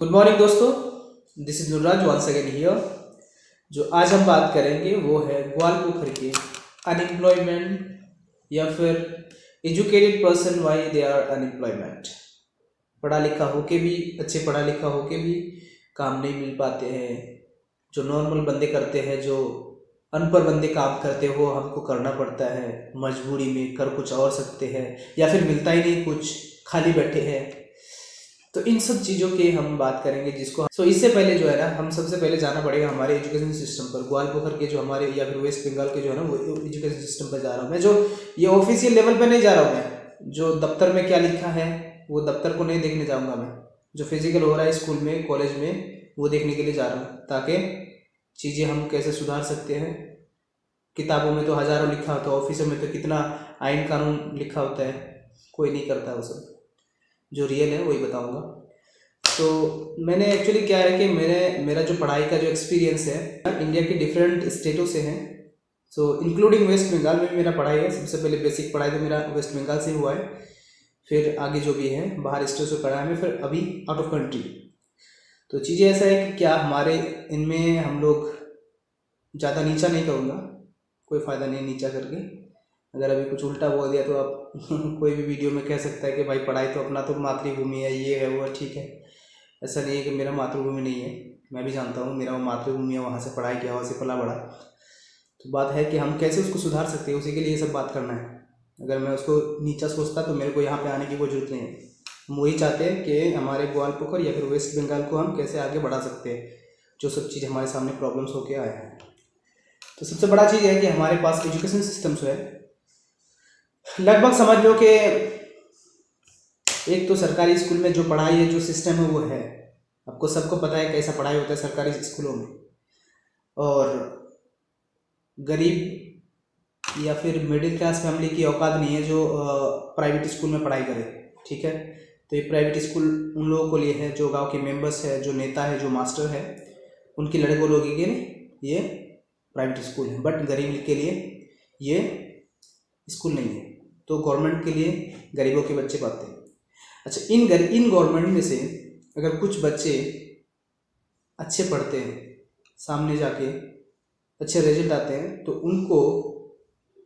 Good morning दोस्तों, this is Nuraj once again here. जो आज हम बात करेंगे वो है ग्वालपोखर के अनएम्प्लॉयमेंट या फिर educated person why they are unemployment. पढ़ा लिखा होके भी, अच्छे पढ़ा लिखा होके भी काम नहीं मिल पाते हैं। जो नॉर्मल बंदे करते हैं, जो अनपढ़ बंदे काम करते हैं, वो हमको करना पड़ता है मजबूरी में। कर कुछ और सकते हैं या फिर मिलता ही नहीं कुछ, खाली बैठे हैं। तो इन सब चीज़ों की हम बात करेंगे जिसको इससे पहले जो है ना, हम सबसे पहले जाना पड़ेगा हमारे एजुकेशन सिस्टम पर। ग्वालपोखर के जो हमारे या फिर वेस्ट बंगाल के जो है ना, वो एजुकेशन सिस्टम पर जा रहा हूँ मैं। जो ये ऑफिशियल लेवल पे नहीं जा रहा हूँ मैं, जो दफ्तर में क्या लिखा है वो दफ्तर को नहीं देखने जाऊँगा मैं। जो फिजिकल हो रहा है स्कूल में, कॉलेज में, वो देखने के लिए जा रहा हूँ, ताकि चीज़ें हम कैसे सुधार सकते हैं। किताबों में तो हज़ारों लिखा होता है, ऑफिसों में तो कितना आइन कानून लिखा होता है, कोई नहीं करता वो सब। जो रियल है वही बताऊंगा। तो मैंने एक्चुअली क्या है कि मेरा जो पढ़ाई का जो एक्सपीरियंस है इंडिया के डिफरेंट स्टेटों से है। सो इंक्लूडिंग वेस्ट बंगाल में भी मेरा पढ़ाई है। सबसे पहले बेसिक पढ़ाई तो मेरा वेस्ट बंगाल से हुआ है, फिर आगे जो भी है बाहर स्टेट से पढ़ा है मैं, फिर अभी आउट ऑफ कंट्री। तो चीज़ें ऐसा है कि क्या हमारे इनमें हम लोग ज़्यादा नीचा नहीं कहूँगा, कोई फ़ायदा नहीं नीचा करके। अगर अभी कुछ उल्टा बोल दिया तो आप कोई भी वीडियो में कह सकता है कि भाई पढ़ाई तो अपना तो मातृभूमि है, ये है वो है, ठीक है। ऐसा नहीं है कि मेरा मातृभूमि नहीं है, मैं भी जानता हूँ मेरा मातृभूमि है, वहाँ से पढ़ाई किया, वहाँ से पला बड़ा। तो बात है कि हम कैसे उसको सुधार सकते हैं, उसी के लिए ये सब बात करना है। अगर मैं उसको नीचा सोचता तो मेरे को यहाँ पे आने की कोई ज़रूरत नहीं है। हम वही चाहते हैं कि हमारे ग्वालपोखर या फिर वेस्ट बंगाल को हम कैसे आगे बढ़ा सकते हैं, जो सब चीज़ हमारे सामने प्रॉब्लम्स होके आए हैं। तो सबसे बड़ा चीज़ है कि हमारे पास एजुकेशन सिस्टम जो है, लगभग समझ लो कि एक तो सरकारी स्कूल में जो पढ़ाई है, जो सिस्टम है वो है, आपको सबको पता है कैसा पढ़ाई होता है सरकारी स्कूलों में। और गरीब या फिर मिडिल क्लास फैमिली की औकात नहीं है जो प्राइवेट स्कूल में पढ़ाई करे, ठीक है। तो ये प्राइवेट स्कूल उन लोगों को लिए है जो गांव के मेंबर्स है, जो नेता है, जो मास्टर है, उनके लड़कों लोगों के लिए ये प्राइवेट स्कूल है। बट गरीब के लिए ये स्कूल नहीं है। तो गवर्नमेंट के लिए गरीबों के बच्चे पढ़ते हैं। अच्छा, इन गवर्नमेंट में से अगर कुछ बच्चे अच्छे पढ़ते हैं, सामने जाके अच्छे रिजल्ट आते हैं, तो उनको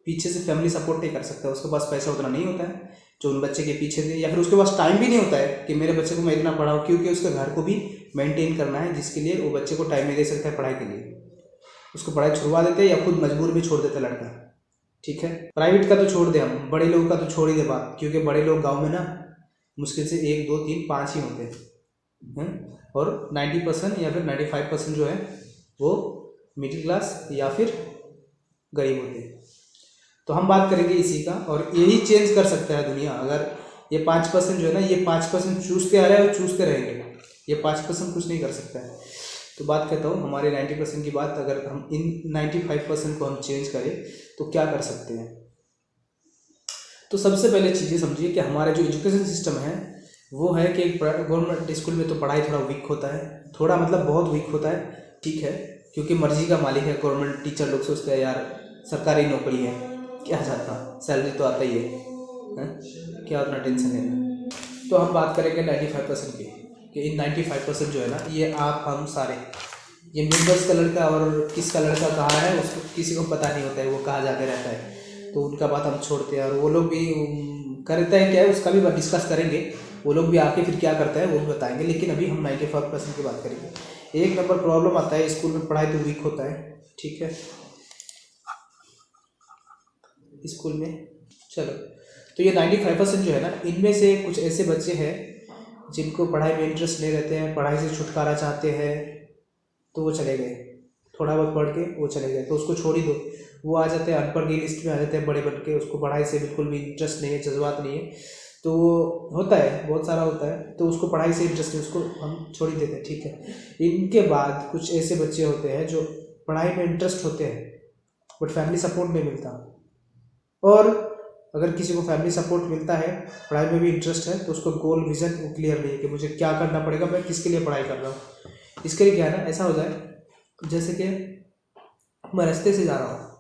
पीछे से फैमिली सपोर्ट नहीं कर सकता, उसके पास पैसा उतना नहीं होता है जो उन बच्चे के पीछे दे, या फिर उसके पास टाइम भी नहीं होता है कि मेरे बच्चे को मैं इतना पढ़ाऊँ, क्योंकि उसके घर को भी मेंटेन करना है, जिसके लिए वो बच्चे को टाइम नहीं दे सकता है पढ़ाई के लिए। उसको पढ़ाई छुड़वा देते हैं या खुद मजबूर भी छोड़ देते लड़का, ठीक है। प्राइवेट का तो छोड़ दे, हम बड़े लोगों का तो छोड़ ही दे बात, क्योंकि बड़े लोग गांव में ना मुश्किल से 1 2 3 5 ही होते हैं, और 90% या फिर 95% जो है वो मिडिल क्लास या फिर गरीब होते हैं। तो हम बात करेंगे इसी का, और यही चेंज कर सकता है दुनिया। अगर ये 5% जो है ना, ये 5% चूसते आ रहे हैं और चूसते रहेंगे, ये 5% कुछ नहीं कर सकता है। तो बात कहता हूँ हमारे 90% की बात, अगर हम इन 95% को हम चेंज करें तो क्या कर सकते हैं। तो सबसे पहले चीज़ें समझिए कि हमारा जो एजुकेशन सिस्टम है वो है कि गवर्नमेंट स्कूल में तो पढ़ाई थोड़ा वीक होता है, थोड़ा मतलब बहुत वीक होता है, ठीक है, क्योंकि मर्जी का मालिक है गवर्नमेंट। टीचर लोग सोचते हैं यार सरकारी नौकरी है, क्या जाता, सैलरी तो आता ही है, क्या उतना टेंशन है। तो हम बात करेंगे 95% की, कि इन 95% जो है ना, ये आप हम सारे, ये मेंबर्स का लड़का और किसका लड़का कहाँ है उसको किसी को पता नहीं होता है, वो कहाँ जाके रहता है। तो उनका बात हम छोड़ते हैं, और वो लोग भी करते हैं क्या है उसका भी डिस्कस करेंगे। वो लोग भी आके फिर क्या करता है वो भी बताएंगे, लेकिन अभी हम 95% की बात करेंगे। एक नंबर प्रॉब्लम आता है स्कूल में पढ़ाई तो वीक होता है, ठीक है, स्कूल में। चलो, तो ये 95% जो है ना, इनमें से कुछ ऐसे बच्चे हैं जिनको पढ़ाई में इंटरेस्ट नहीं रहते हैं, पढ़ाई से छुटकारा चाहते हैं, तो वो चले गए, थोड़ा बहुत पढ़ के वो चले गए, तो उसको छोड़ ही दो। वो आ जाते हैं अनपढ़ की लिस्ट में आ जाते हैं बड़े बन के, उसको पढ़ाई से बिल्कुल भी इंटरेस्ट नहीं है, जज्बात नहीं है। तो वो होता है, बहुत सारा होता है, तो उसको पढ़ाई से इंटरेस्ट नहीं, उसको हम छोड़ ही देते हैं, ठीक है। इनके बाद कुछ ऐसे बच्चे होते हैं जो पढ़ाई में इंटरेस्ट होते हैं बट फैमिली सपोर्ट नहीं मिलता, और अगर किसी को फैमिली सपोर्ट मिलता है, पढ़ाई में भी इंटरेस्ट है, तो उसको गोल विजन वो क्लियर नहीं है कि मुझे क्या करना पड़ेगा, मैं किसके लिए पढ़ाई कर रहा हूँ। इसके लिए क्या है ना, ऐसा हो जाए जैसे कि मैं रास्ते से जा रहा हूँ,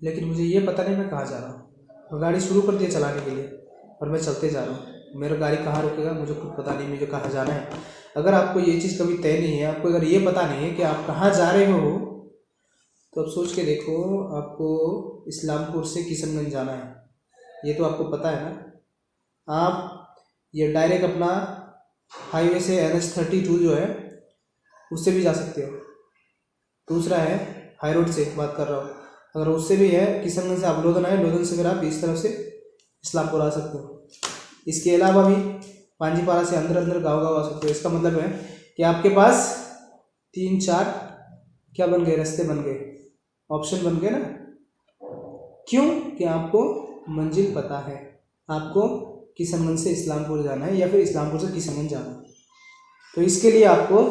लेकिन मुझे ये पता नहीं मैं कहाँ जा रहा हूँ। मैं गाड़ी शुरू कर दिया चलाने के लिए और मैं चलते जा रहा हूँ, मेरा गाड़ी कहाँ रुकेगा मुझे खुद पता नहीं, मुझे कहाँ जाना है। अगर आपको ये चीज़ कभी तय नहीं है, आपको अगर ये पता नहीं है कि आप कहाँ जा रहे हो, तो आप सोच के देखो, आपको इस्लामपुर से किशनगंज जाना है, ये तो आपको पता है ना। आप ये डायरेक्ट अपना हाईवे से NH32 जो है उससे भी जा सकते हो। दूसरा है हाई रोड से बात कर रहा हूँ, अगर उससे भी है, किशनगंज से आप लोधन आए, लोधन से फिर आप इस तरफ से इस्लामपुर आ सकते हो। इसके अलावा भी पांजीपारा से अंदर अंदर गाँव गाँव आ सकते हो। इसका मतलब है कि आपके पास 3-4 क्या बन गए, रास्ते बन गए, ऑप्शन बन गए ना। क्यों? कि आपको मंजिल पता है, आपको किशनगंज से इस्लामपुर जाना है या फिर इस्लामपुर से किशनगंज जाना है। तो इसके लिए आपको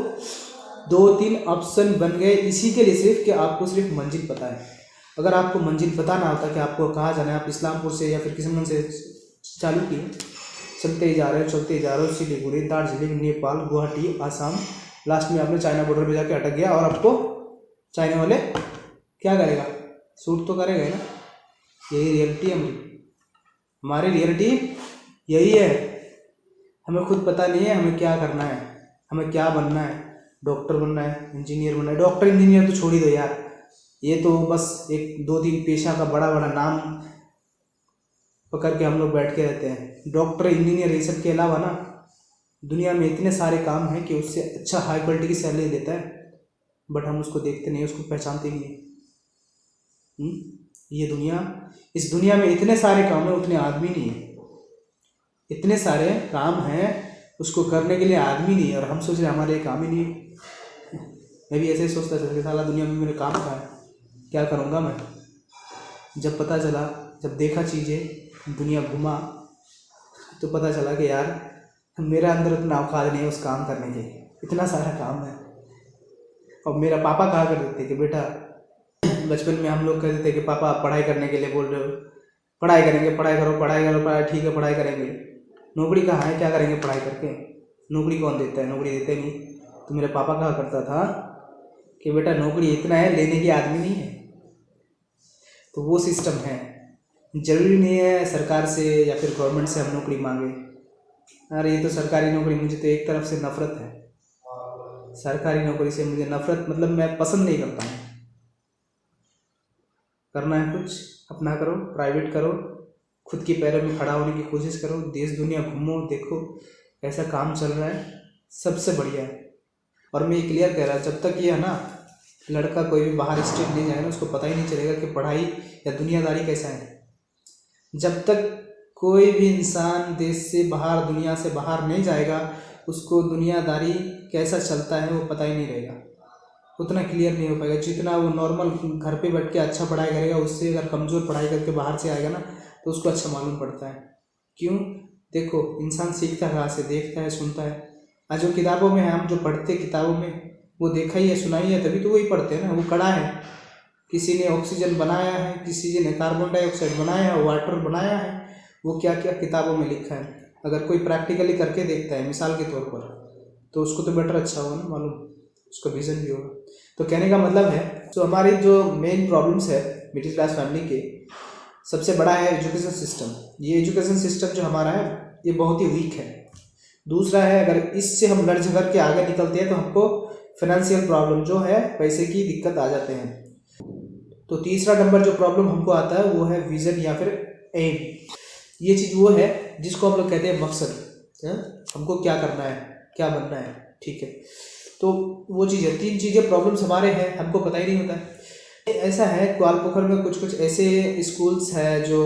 2-3 ऑप्शन बन गए, इसी के लिए सिर्फ कि आपको सिर्फ मंजिल पता है। अगर आपको मंजिल पता ना होता कि आपको कहाँ जाना है, आप इस्लामपुर से या फिर किशनगंज से चालू किए, चलते ही जा रहे हो सिलीगुड़ी, दार्जिलिंग, नेपाल, गुवाहाटी, आसाम, लास्ट में आपने चाइना बॉर्डर पे जाके अटक गया, और आपको चाइना वाले क्या करेगा, शूट तो करेगा ही ना। यही रियलिटी है हमारी रियलिटी यही है। हमें खुद पता नहीं है हमें क्या करना है, हमें क्या बनना है, डॉक्टर बनना है, इंजीनियर बनना है। डॉक्टर इंजीनियर तो छोड़ ही दो यार, ये तो बस एक 2-3 पेशा का बड़ा बड़ा नाम पकड़ के हम लोग बैठ के रहते हैं। डॉक्टर इंजीनियर ये सब के अलावा ना दुनिया में इतने सारे काम हैं कि उससे अच्छा हाई क्वालिटी की सैलरी देता है, बट हम उसको देखते नहीं, उसको पहचानते नहीं है। ये दुनिया, इस दुनिया में इतने सारे काम हैं, उतने आदमी नहीं है। इतने सारे काम हैं, उसको करने के लिए आदमी नहीं है, और हम सोच रहे हमारे लिए काम ही नहीं है। मैं भी ऐसे ही सोचता था कि साला दुनिया में मेरे काम कहाँ है, क्या करूँगा मैं। जब पता चला, जब देखा चीज़ें, दुनिया घुमा, तो पता चला कि यार मेरा अंदर उतना औकात नहीं है उस काम करने के, इतना सारा काम है। और मेरा पापा कहा करते थे कि बेटा, बचपन में हम लोग कहते थे कि पापा आप पढ़ाई करने के लिए बोल रहे हो, पढ़ाई करेंगे, पढ़ाई करो, पढ़ाई करो, पढ़ाई ठीक है, पढ़ाई करेंगे, नौकरी कहाँ है, क्या करेंगे पढ़ाई करके, नौकरी कौन देता है, नौकरी देते नहीं। तो मेरे पापा कहा करता था कि बेटा नौकरी इतना है, लेने की आदमी नहीं है। तो वो सिस्टम है, जरूरी नहीं है सरकार से या फिर गवर्नमेंट से हम नौकरी मांगे। अरे ये तो सरकारी नौकरी, मुझे तो एक तरफ से नफरत है सरकारी नौकरी से, मुझे नफरत, मतलब मैं पसंद नहीं करता हूँ। करना है कुछ अपना करो, प्राइवेट करो, खुद के पैरों में खड़ा होने की कोशिश करो, देश दुनिया घूमो, देखो ऐसा काम चल रहा है, सबसे बढ़िया है। और मैं ये क्लियर कह रहा, जब तक ये है ना लड़का कोई भी बाहर स्टेट नहीं जाए ना, उसको पता ही नहीं चलेगा कि पढ़ाई या दुनियादारी कैसा है। जब तक कोई भी इंसान देश से बाहर, दुनिया से बाहर नहीं जाएगा, उसको दुनियादारी कैसा चलता है वो पता ही नहीं रहेगा, उतना क्लियर नहीं हो पाएगा। जितना वो नॉर्मल घर पे बैठ के अच्छा पढ़ाई करेगा, उससे अगर कमज़ोर पढ़ाई करके बाहर से आएगा ना, तो उसको अच्छा मालूम पड़ता है। क्यों? देखो इंसान सीखता है कहाँ से, देखता है, सुनता है। आज जो किताबों में है, हम जो पढ़ते किताबों में, वो देखा ही है, सुना ही है, तभी तो वही पढ़ते हैं ना। वो कड़ा है, किसी ने ऑक्सीजन बनाया है, किसी ने कार्बन डाइऑक्साइड बनाया है, वाटर बनाया है, वो क्या क्या किताबों में लिखा है। अगर कोई प्रैक्टिकली करके देखता है मिसाल के तौर पर, तो उसको तो बेटर अच्छा होगा ना मालूम, उसका विजन भी होगा। तो कहने का मतलब है, तो हमारी जो मेन प्रॉब्लम्स है मिडिल क्लास फैमिली के, सबसे बड़ा है एजुकेशन सिस्टम। ये एजुकेशन सिस्टम जो हमारा है, ये बहुत ही वीक है। दूसरा है, अगर इससे हम लड़ झगड़ के आगे निकलते हैं तो हमको फाइनेंशियल प्रॉब्लम जो है, पैसे की दिक्कत आ जाते हैं। तो तीसरा नंबर जो प्रॉब्लम हमको आता है वो है विजन या फिर एम। ये चीज़ वो है जिसको हम लोग कहते हैं मकसद, हमको क्या करना है, क्या बनना है, ठीक है। तो वो चीज़ है, 3 चीज़ें प्रॉब्लम्स हमारे हैं, हमको पता ही नहीं होता है। ऐसा है ग्वालपोखर में कुछ ऐसे स्कूल्स हैं जो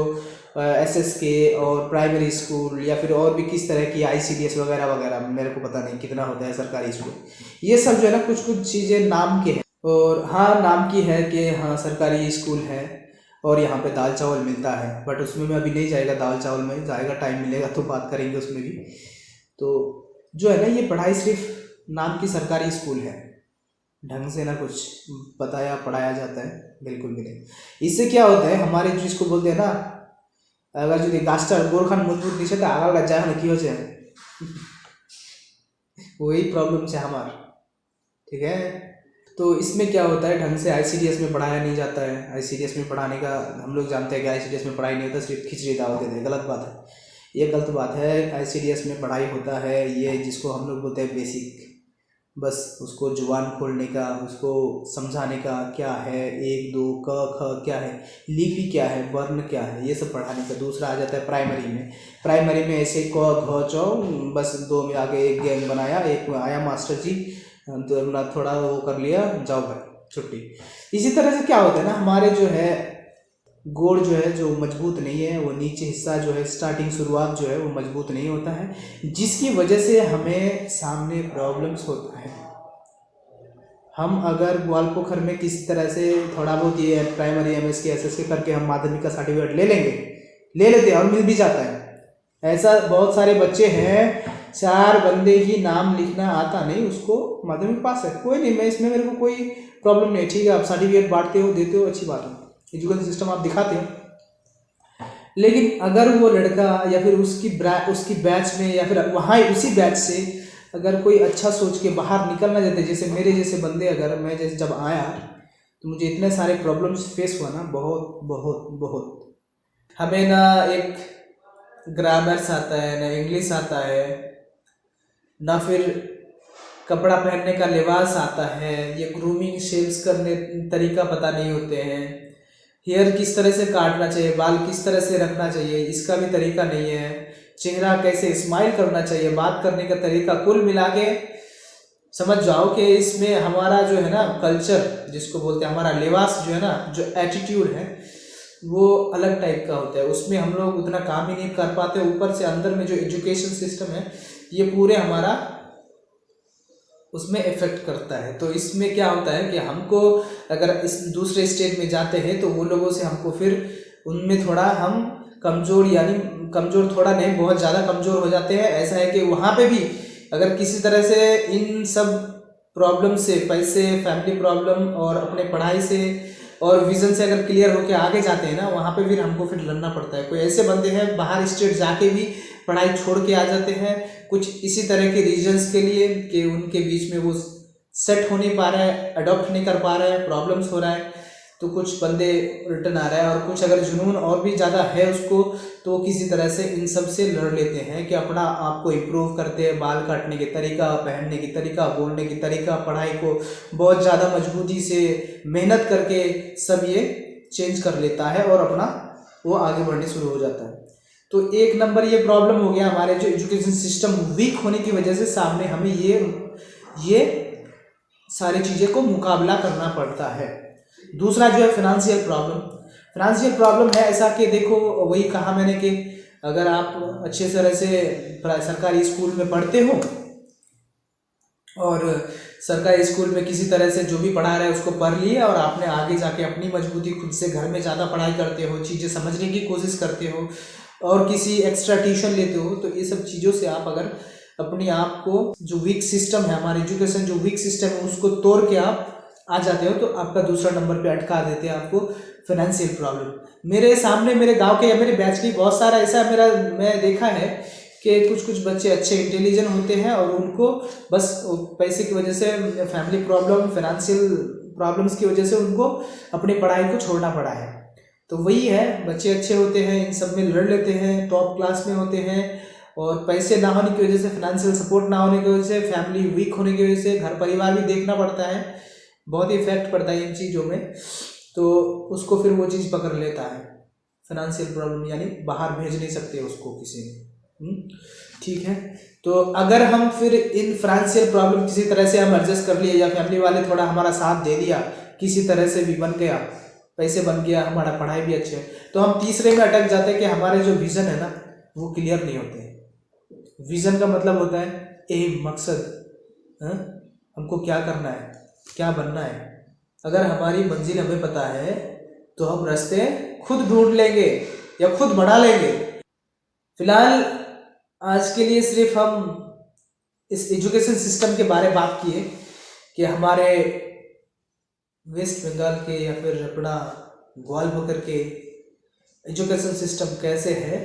SSK और प्राइमरी स्कूल या फिर और भी किस तरह की ICDS वगैरह वगैरह, मेरे को पता नहीं कितना होता है सरकारी स्कूल, ये सब जो है ना कुछ चीज़ें नाम के हैं। और हाँ, नाम की है कि हाँ सरकारी स्कूल है और यहाँ पे दाल चावल मिलता है, बट उसमें मैं अभी नहीं जाएगा, दाल चावल में जाएगा, टाइम मिलेगा तो बात करेंगे उसमें भी। तो जो है ना, ये पढ़ाई सिर्फ नाम की सरकारी स्कूल है, ढंग से ना कुछ बताया पढ़ाया जाता है, बिल्कुल भी नहीं। इससे क्या होता है, हमारे जो इसको बोलते हैं ना, अगर जो गाछटा गोरखान मजबूत नहीं तो आगा लग जाए ना कि हो जाए वही प्रॉब्लम है हमार, ठीक है। तो इसमें क्या होता है, ढंग से ICDS में पढ़ाया नहीं जाता है। ICDS में पढ़ाने का हम लोग जानते हैं कि ICDS में पढ़ाई नहीं होता, सिर्फ खिचड़ी दाल देते हैं, गलत बात है। ये गलत बात है। ICDS में पढ़ाई होता है ये जिसको हम लोग बोलते हैं बेसिक, बस उसको जुबान खोलने का, उसको समझाने का क्या है, 1 2 क ख क्या है, लिपि क्या है, वर्ण क्या है, ये सब पढ़ाने का। दूसरा आ जाता है प्राइमरी में ऐसे क घ चौ, बस 2 में आगे एक गैंग बनाया, एक आया मास्टर जी तो अपना थोड़ा वो कर लिया, जाओ भाई छुट्टी। इसी तरह से क्या होता है ना, हमारे जो है गोड़ जो है जो मजबूत नहीं है, वो नीचे हिस्सा जो है स्टार्टिंग शुरुआत जो है वो मजबूत नहीं होता है, जिसकी वजह से हमें सामने प्रॉब्लम्स होता है। हम अगर ग्वालपोखर में किसी तरह से थोड़ा बहुत ये प्राइमरी MSK SSK करके हम माध्यमिक का सर्टिफिकेट ले लेते हैं और मिल भी जाता है। ऐसा बहुत सारे बच्चे हैं, 4 बंदे ही नाम लिखना आता नहीं उसको, माध्यमिक पास है, कोई नहीं, मैं इसमें मेरे को कोई प्रॉब्लम नहीं, ठीक है आप सर्टिफिकेट बांटते हो देते हो, अच्छी बात है, एजुकेशन सिस्टम आप दिखाते हो। लेकिन अगर वो लड़का या फिर उसकी बैच में या फिर वहाँ उसी बैच से अगर कोई अच्छा सोच के बाहर निकलना चाहते, जैसे मेरे जैसे बंदे, अगर मैं जैसे जब आया तो मुझे इतने सारे प्रॉब्लम्स फेस हुआ ना, बहुत बहुत बहुत। हमें ना एक ग्रामर्स आता है, ना इंग्लिश आता है, ना फिर कपड़ा पहनने का लिबास आता है, ये ग्रूमिंग शेव्स करने तरीका पता नहीं होते हैं, हेयर किस तरह से काटना चाहिए, बाल किस तरह से रखना चाहिए इसका भी तरीका नहीं है, चेहरा कैसे स्माइल करना चाहिए, बात करने का तरीका, कुल मिला के समझ जाओ कि इसमें हमारा जो है ना कल्चर जिसको बोलते हैं, हमारा लिबास जो है ना, जो एटीट्यूड है वो अलग टाइप का होता है, उसमें हम लोग उतना काम ही नहीं कर पाते। ऊपर से अंदर में जो एजुकेशन सिस्टम है ये पूरे हमारा उसमें इफेक्ट करता है। तो इसमें क्या होता है कि हमको अगर इस दूसरे स्टेट में जाते हैं तो वो लोगों से हमको फिर उनमें थोड़ा हम कमज़ोर, यानी कमज़ोर थोड़ा नहीं बहुत ज़्यादा कमज़ोर हो जाते हैं। ऐसा है कि वहाँ पे भी अगर किसी तरह से इन सब प्रॉब्लम से, पैसे, फैमिली प्रॉब्लम और अपने पढ़ाई से और विज़न से अगर क्लियर होकर आगे जाते हैं ना, वहाँ पे फिर हमको फिर लड़ना पड़ता है। कोई ऐसे बंदे हैं बाहर स्टेट जाके भी पढ़ाई छोड़ के आ जाते हैं कुछ इसी तरह के रीजंस के लिए कि उनके बीच में वो सेट हो नहीं पा रहा है, अडॉप्ट नहीं कर पा रहे हैं, प्रॉब्लम्स हो रहा है, तो कुछ बंदे रिटर्न आ रहा है। और कुछ अगर जुनून और भी ज़्यादा है उसको, तो किसी तरह से इन सब से लड़ लेते हैं कि अपना आप को इम्प्रूव करते हैं, बाल काटने के तरीका, पहनने की तरीका, बोलने की तरीका, पढ़ाई को बहुत ज़्यादा मजबूती से मेहनत करके सब ये चेंज कर लेता है और अपना वो आगे बढ़ने शुरू हो जाता है। तो 1 नंबर ये प्रॉब्लम हो गया, हमारे जो एजुकेशन सिस्टम वीक होने की वजह से सामने हमें ये सारी चीज़ें को मुकाबला करना पड़ता है। दूसरा जो है फिनेंशियल प्रॉब्लम है। ऐसा कि देखो, वही कहा मैंने कि अगर आप अच्छे तरह से सरकारी स्कूल में पढ़ते हो और सरकारी स्कूल में किसी तरह से जो भी पढ़ा रहे हैं उसको पढ़ लिए और आपने आगे जाके अपनी मजबूती खुद से घर में ज़्यादा पढ़ाई करते हो, चीज़ें समझने की कोशिश करते हो और किसी एक्स्ट्रा ट्यूशन लेते हो, तो ये सब चीज़ों से आप अगर अपने आप को जो वीक सिस्टम है, हमारे एजुकेशन जो वीक सिस्टम है उसको तोड़ के आप आ जाते हो, तो आपका दूसरा नंबर पे अटका देते हैं आपको फाइनेंशियल प्रॉब्लम। मेरे सामने मेरे गांव के या मेरे बैच की बहुत सारा ऐसा मैं देखा है कि कुछ बच्चे अच्छे इंटेलिजेंट होते हैं और उनको बस पैसे की वजह से, फैमिली प्रॉब्लम, फाइनेंशियल प्रॉब्लम्स की वजह से उनको अपनी पढ़ाई को छोड़ना पड़ा है। तो वही है, बच्चे अच्छे होते हैं, इन सब में लड़ लेते हैं, टॉप क्लास में होते हैं और पैसे ना होने की वजह से, फाइनेंशियल सपोर्ट ना होने की वजह से, फैमिली वीक होने की वजह से घर परिवार भी देखना पड़ता है, बहुत ही इफेक्ट पड़ता है इन चीज़ों में, तो उसको फिर वो चीज़ पकड़ लेता है फाइनेंशियल प्रॉब्लम, यानी बाहर भेज नहीं सकते उसको किसी ने। ठीक है, तो अगर हम फिर इन फाइनेंशियल प्रॉब्लम किसी तरह से हम एडजस्ट कर लिए या फैमिली वाले थोड़ा हमारा साथ दे दिया, किसी तरह से भी बन गया, पैसे बन गया, हमारा पढ़ाई भी अच्छे है, तो हम तीसरे में अटक जाते हैं कि हमारे जो विज़न है ना वो क्लियर नहीं होते हैं। विज़न का मतलब होता है एम, मकसद, हमको क्या करना है, क्या बनना है। अगर हमारी मंजिल हमें पता है तो हम रास्ते खुद ढूंढ लेंगे या खुद बढ़ा लेंगे। फिलहाल आज के लिए सिर्फ हम इस एजुकेशन सिस्टम के बारे में बात किए कि हमारे वेस्ट बंगाल के या फिर अपना ग्वालपोखर के एजुकेशन सिस्टम कैसे है,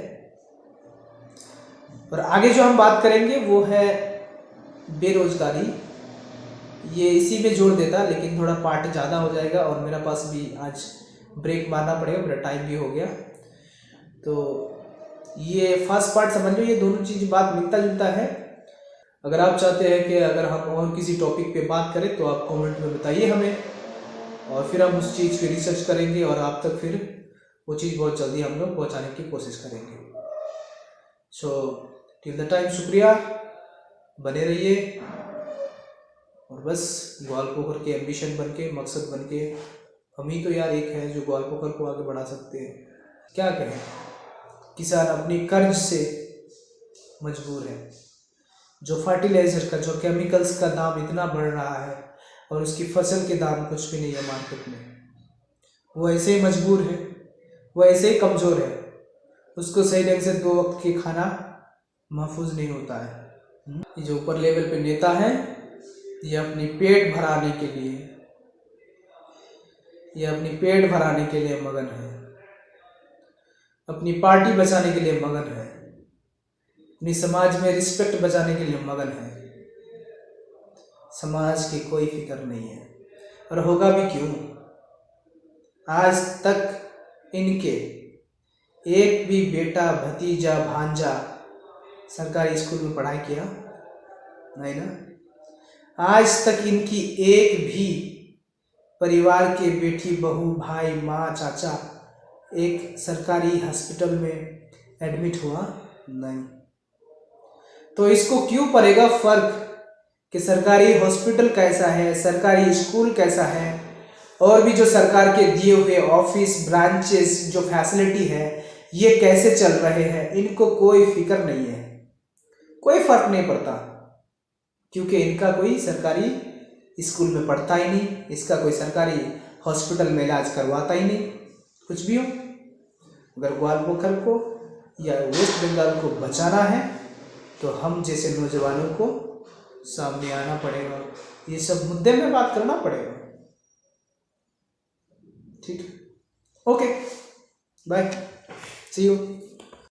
और आगे जो हम बात करेंगे वो है बेरोजगारी। ये इसी में जोड़ देता, लेकिन थोड़ा पार्ट ज़्यादा हो जाएगा और मेरा पास भी आज ब्रेक मारना पड़ेगा, मेरा टाइम भी हो गया। तो ये फर्स्ट पार्ट समझ लो, ये दोनों चीज़ बात मिलता जुलता है। अगर आप चाहते हैं कि अगर हम और किसी टॉपिक पे बात करें तो आप कमेंट में बताइए हमें, और फिर हम उस चीज़ पे रिसर्च करेंगे और आप तक फिर वो चीज़ बहुत जल्दी हम लोग पहुँचाने की कोशिश करेंगे। सो टिल द टाइम शुक्रिया, बने रहिए, और बस ग्वालपोखर के एम्बिशन बन के, मकसद बन के, हम ही तो यार एक है जो ग्वालपोखर को आगे बढ़ा सकते हैं। क्या कहें, किसान अपनी कर्ज से मजबूर है, जो फर्टिलाइजर का, जो केमिकल्स का दाम इतना बढ़ रहा है और उसकी फसल के दाम कुछ भी नहीं है मार्केट में, वो ऐसे ही मजबूर है, वो ऐसे ही कमज़ोर है, उसको सही ढंग से 2 वक्त की खाना महफूज नहीं होता है। ये जो ऊपर लेवल पे नेता है, ये अपनी पेट भराने के लिए मगन है, अपनी पार्टी बचाने के लिए मगन है, अपनी समाज में रिस्पेक्ट बचाने के लिए मगन है। समाज की कोई फिक्र नहीं है, और होगा भी क्यों। आज तक इनके एक भी बेटा, भतीजा, भांजा सरकारी स्कूल में पढ़ाई किया नहीं ना। आज तक इनकी एक भी परिवार के बेटी, बहू, भाई, माँ, चाचा एक सरकारी हॉस्पिटल में एडमिट हुआ नहीं। तो इसको क्यों पड़ेगा फर्क कि सरकारी हॉस्पिटल कैसा है, सरकारी स्कूल कैसा है, और भी जो सरकार के दिए हुए ऑफिस, ब्रांचेस, जो फैसिलिटी है, ये कैसे चल रहे हैं, इनको कोई फिक्र नहीं है, कोई फर्क नहीं पड़ता, क्योंकि इनका कोई सरकारी स्कूल में पढ़ता ही नहीं, इसका कोई सरकारी हॉस्पिटल में इलाज करवाता ही नहीं। कुछ भी हो, अगर ग्वालपोखर को या वेस्ट बंगाल को बचाना है तो हम जैसे नौजवानों को सामने आना पड़ेगा, ये सब मुद्दे में बात करना पड़ेगा। ठीक, ओके, बाय, सी यू।